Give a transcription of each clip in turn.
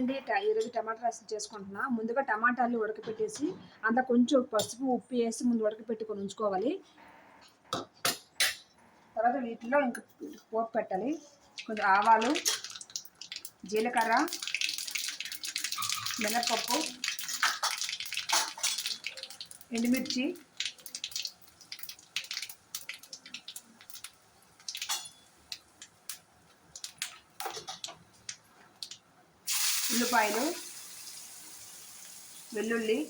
అండి, ఈరోజు టమాటా రసం చేసుకుంటున్నా. ముందుగా టమాటాలు ఉడకపెట్టేసి అందులో కొంచెం పసుపు ఉప్పు వేసి ముందు ఉడకపెట్టుకొని ఉంచుకోవాలి. తర్వాత వీటిలో ఇంకా పోపు పెట్టాలి. కొంచెం ఆవాలు, జీలకర్ర, మినపప్పు, ఎండుమిర్చి, ఉల్లిపాయలు, వెల్లుల్లి,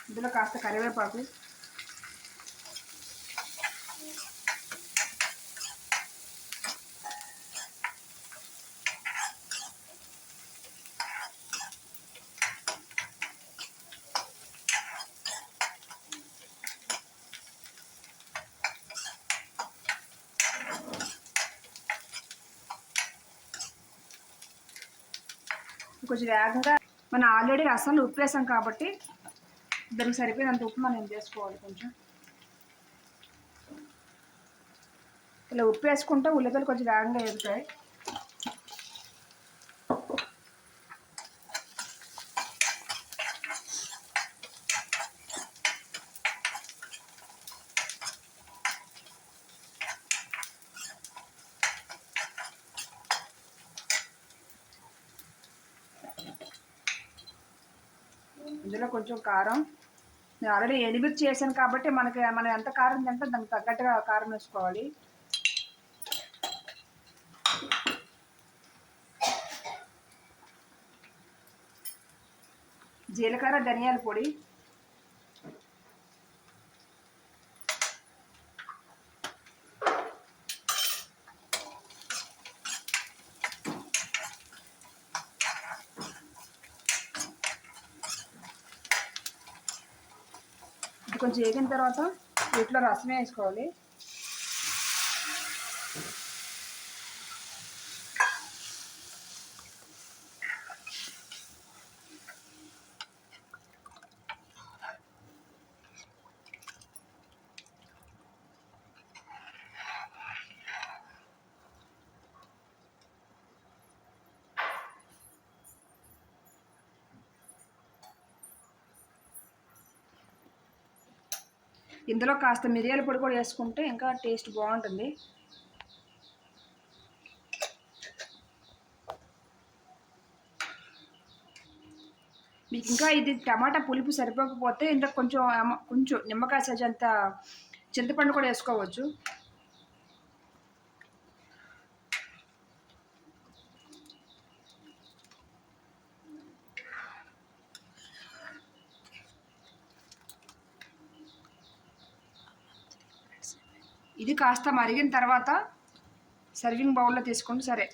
ఇందులో కాస్త కరివేపాకు, కొంచెం వేగంగా మనం ఆల్రెడీ రసంలో ఉప్పు వేసాం కాబట్టి దానికి సరిపోయినంత ఉప్పు మనం వేసుకోవాలి. కొంచెం ఇలా ఉప్పు వేసుకుంటే ఉల్లిపాయలు కొంచెం వేగంగా వేగుతాయి. ఇందులో కొంచెం కారం, నేను ఆల్రెడీ ఎనిమిది చేశాను కాబట్టి మనం ఎంత కారం తింటే దానికి తగ్గట్టుగా కారం వేసుకోవాలి. జీలకర్ర, ధనియాల పొడి, ఇది కొంచెం వేగిన తర్వాత వీటిలో రసం వేసుకోవాలి. ఇందులో కాస్త మిరియాల పొడి కూడా వేసుకుంటే ఇంకా టేస్ట్ బాగుంటుంది. మీకు ఇంకా ఇది టమాటా పులుపు సరిపోకపోతే ఇంకా కొంచెం నిమ్మకాయ సైజ్ అంత చింతపండు కూడా వేసుకోవచ్చు. ఇది కాస్త మరిగిన తర్వాత సర్వింగ్ బౌల్లో తీసుకుంటే సరే.